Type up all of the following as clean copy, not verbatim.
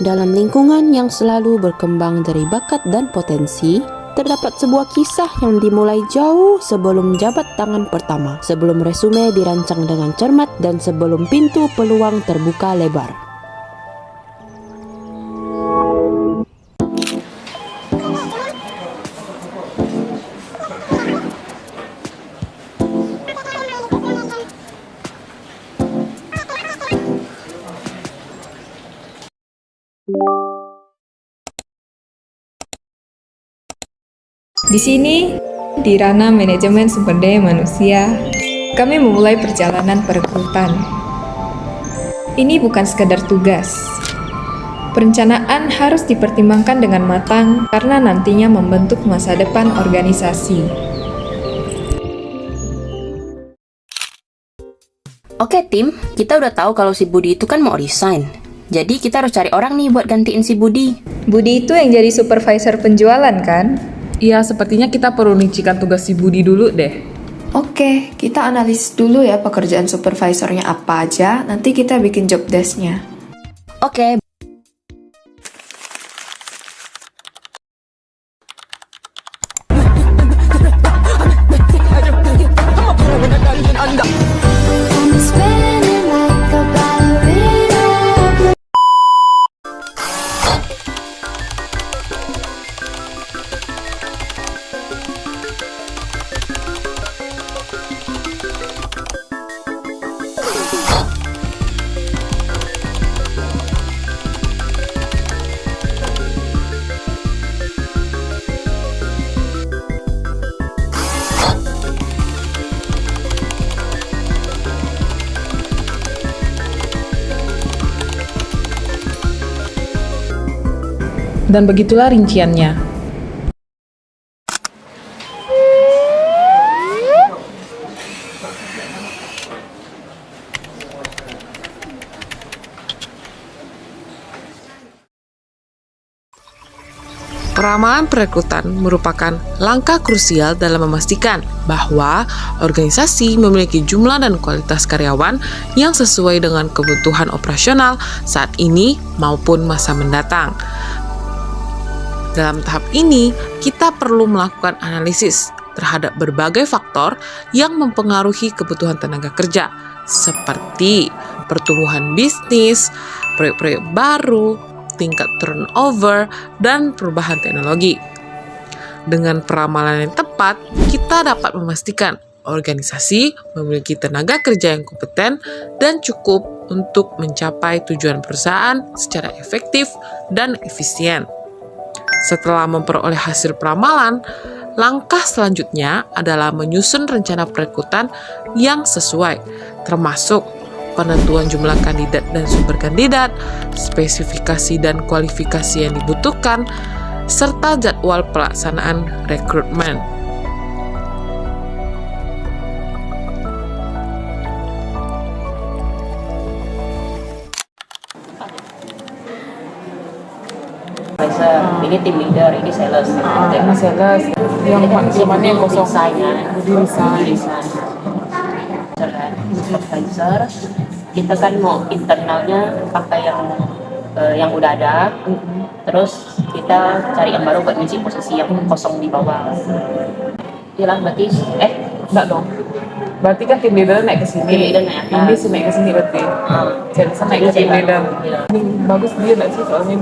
Dalam lingkungan yang selalu berkembang dari bakat dan potensi, terdapat sebuah kisah yang dimulai jauh sebelum jabat tangan pertama, sebelum resume dirancang dengan cermat, dan sebelum pintu peluang terbuka lebar. Di sini, di ranah manajemen sumber daya manusia, kami memulai perjalanan perekrutan. Ini bukan sekadar tugas. Perencanaan harus dipertimbangkan dengan matang karena nantinya membentuk masa depan organisasi. Oke tim, kita udah tahu kalau si Budi itu kan mau resign. Jadi kita harus cari orang nih buat gantiin si Budi. Budi itu yang jadi supervisor penjualan kan? Iya, sepertinya kita perlu rincikan tugas si Budi dulu deh. Oke, kita analisis dulu ya pekerjaan supervisornya apa aja, nanti kita bikin job desk-nya. Oke. Dan begitulah rinciannya. Peramalan perekrutan merupakan langkah krusial dalam memastikan bahwa organisasi memiliki jumlah dan kualitas karyawan yang sesuai dengan kebutuhan operasional saat ini maupun masa mendatang. Dalam tahap ini, kita perlu melakukan analisis terhadap berbagai faktor yang mempengaruhi kebutuhan tenaga kerja, seperti pertumbuhan bisnis, proyek-proyek baru, tingkat turnover, dan perubahan teknologi. Dengan peramalan yang tepat, kita dapat memastikan organisasi memiliki tenaga kerja yang kompeten dan cukup untuk mencapai tujuan perusahaan secara efektif dan efisien. Setelah memperoleh hasil peramalan, langkah selanjutnya adalah menyusun rencana perekrutan yang sesuai, termasuk penentuan jumlah kandidat dan sumber kandidat, spesifikasi dan kualifikasi yang dibutuhkan, serta jadwal pelaksanaan rekrutmen. Ini tim leader, ini sales. Ini sales, yang mana yang kosong? Budi resign. Supervisor, kita kan mau internalnya pakai yang udah ada, terus kita cari yang baru buat ngisi posisi yang kosong di bawah. Iya berarti, Enggak dong. Berarti kan tim leader naik ke sini. Tim leader naik atas. Ini sih naik ke sini berarti. Sales naik ke tim leader. Ini bagus dia enggak sih soalnya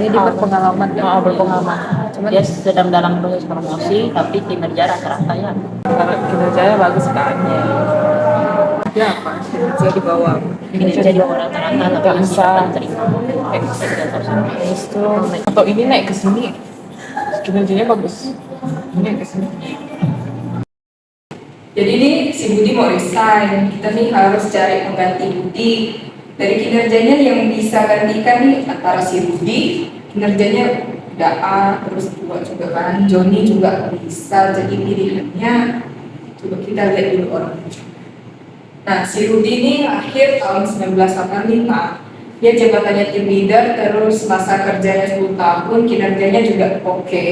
dia berpengalaman. Berpengalaman. Cuma dia sedang dalam proses promosi, tapi kinerja rata-rata ya. Karena kinerjanya bagus kan. Ya apa? Kinerja di bawah. Kinerja di bawah rata-rata, tapi masih dapat terima. Atau ini naik ke sini. Kinerjanya bagus. Ini naik ke sini. Jadi nih si Budi mau resign, kita nih harus cari pengganti Budi. Dari kinerjanya yang bisa gantikan nih antara si Budi, kinerjanya udah A, terus juga kan Joni juga bisa jadi pilihannya. Coba kita lihat dulu orangnya. Nah, si Rudi ini lahir tahun 1985. Dia jabatannya tim leader, terus masa kerjanya 10 tahun, kinerjanya juga oke.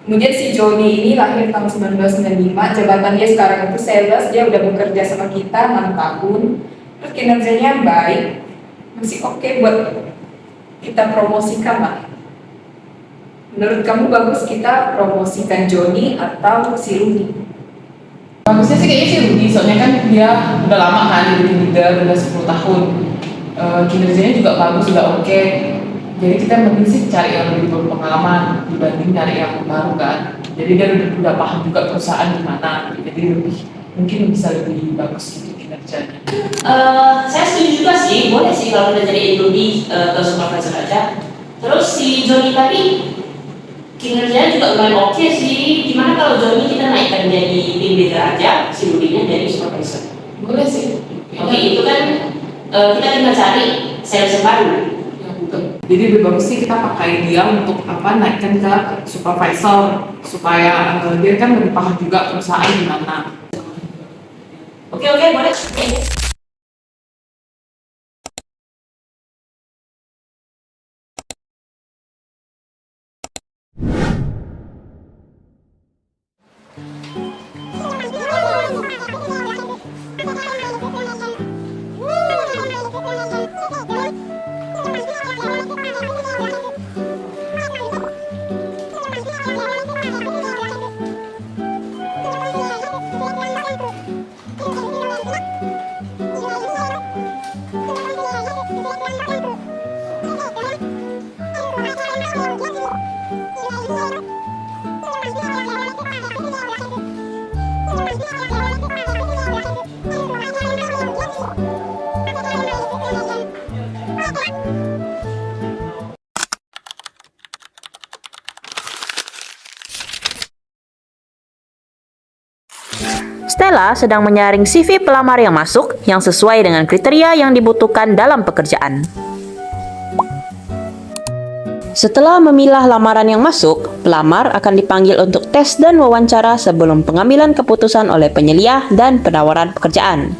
Kemudian si Joni ini lahir tahun 1995, jabatan dia sekarang itu sales, dia udah bekerja sama kita 6 tahun, terus kinerjanya baik. masih oke buat kita promosikan lah. Menurut kamu bagus kita promosikan Joni atau si Rudy? Bagusnya sih kayaknya si Rudy, soalnya kan dia udah lama kan di leader, udah 10 tahun. Kinerjanya juga bagus, udah oke. Jadi kita mending sih cari yang lebih berpengalaman dibanding cari yang baru kan. Jadi dia udah paham juga perusahaan gimana, jadi mungkin bisa lebih bagus gitu kinerjanya. Saya setuju juga sih, boleh sih kalau kita jadiin Rudy ke supervisor aja. Terus si Joni tadi kinerjanya juga lumayan oke sih. Gimana kalau Joni kita naikkan jadi tim leader aja, si Rudy-nya jadi supervisor? Boleh sih. Oke, itu kan kita tinggal cari sales yang baru. Ya, betul. Jadi lebih bagus sih kita pakai dia untuk naikkan ke supervisor supaya dia kan lebih paham juga perusahaan gimana. Oke, boleh. Stella sedang menyaring CV pelamar yang masuk yang sesuai dengan kriteria yang dibutuhkan dalam pekerjaan. Setelah memilah lamaran yang masuk, pelamar akan dipanggil untuk tes dan wawancara sebelum pengambilan keputusan oleh penyelia dan penawaran pekerjaan.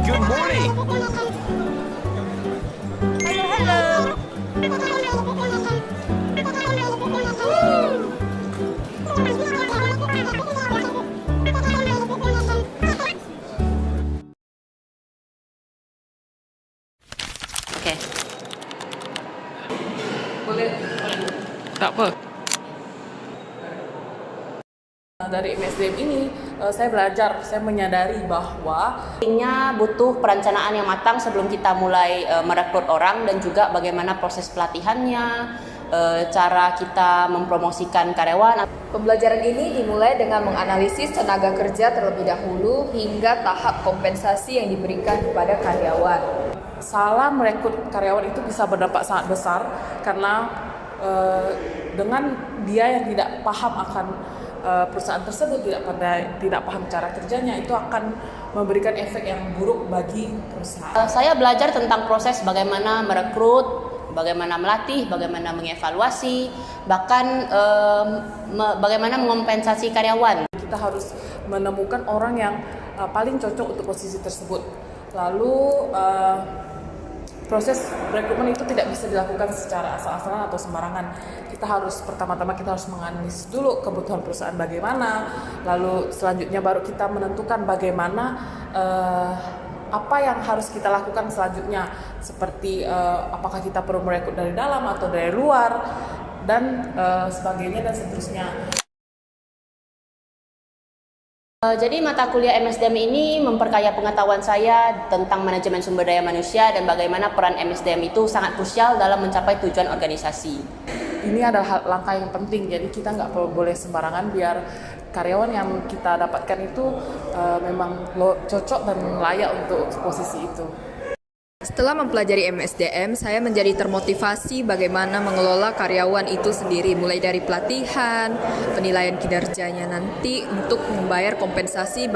Good morning. Oke. Boleh. Tak apa. Dari MSDM ini saya belajar, saya menyadari bahwa Pentingnya butuh perencanaan yang matang sebelum kita mulai merekrut orang, dan juga bagaimana proses pelatihannya, cara kita mempromosikan karyawan. Pembelajaran ini dimulai dengan menganalisis tenaga kerja terlebih dahulu hingga tahap kompensasi yang diberikan kepada karyawan. salah merekrut karyawan itu bisa berdampak sangat besar karena dengan dia yang tidak paham akan perusahaan tersebut, tidak paham cara kerjanya, itu akan memberikan efek yang buruk bagi perusahaan. Saya belajar tentang proses bagaimana merekrut, bagaimana melatih, bagaimana mengevaluasi, bahkan bagaimana mengompensasi karyawan. Kita harus menemukan orang yang paling cocok untuk posisi tersebut. Lalu proses rekrutmen itu tidak bisa dilakukan secara asal-asalan atau sembarangan. Pertama-tama kita harus menganalisis dulu kebutuhan perusahaan bagaimana, lalu selanjutnya baru kita menentukan bagaimana apa yang harus kita lakukan selanjutnya, seperti apakah kita perlu merekrut dari dalam atau dari luar, dan sebagainya dan seterusnya. Jadi mata kuliah MSDM ini memperkaya pengetahuan saya tentang manajemen sumber daya manusia dan bagaimana peran MSDM itu sangat krusial dalam mencapai tujuan organisasi. Ini adalah langkah yang penting, jadi kita nggak boleh sembarangan, biar karyawan yang kita dapatkan itu memang cocok dan layak untuk posisi itu. Setelah mempelajari MSDM, saya menjadi termotivasi bagaimana mengelola karyawan itu sendiri, mulai dari pelatihan, penilaian kinerjanya nanti untuk membayar kompensasi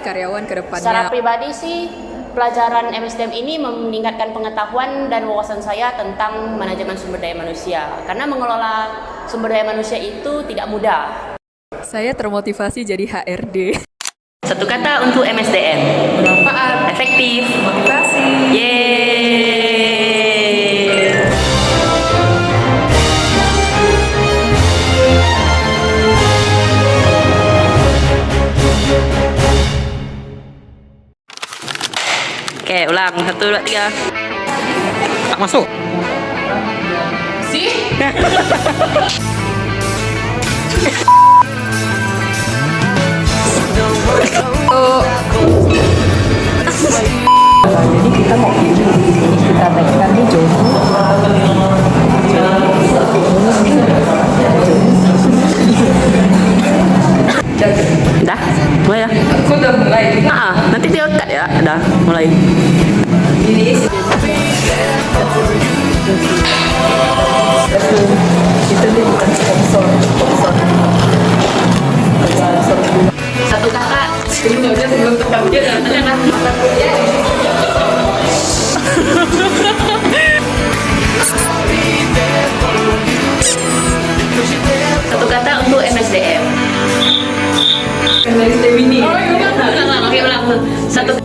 karyawan ke depannya. Secara pribadi sih, pelajaran MSDM ini meningkatkan pengetahuan dan wawasan saya tentang manajemen sumber daya manusia. Karena mengelola sumber daya manusia itu tidak mudah. Saya termotivasi jadi HRD. Satu kata untuk MSDM. Bermanfaat, Efektif. motivasi. Yeay. Oke, ulang. 1, 2, 3. Tak masuk. Jadi kita mau pilih, kita tekan nih jodoh. Dah, mulai ya. Aku udah mulai. Nanti dia cut ya. Dah, mulai. Ini kita nih bukan sponsor. Satu kata. Sebelum tetap dia jangan makan kuliah. Satu kata untuk MSDM. Karena ini. Ulang. Satu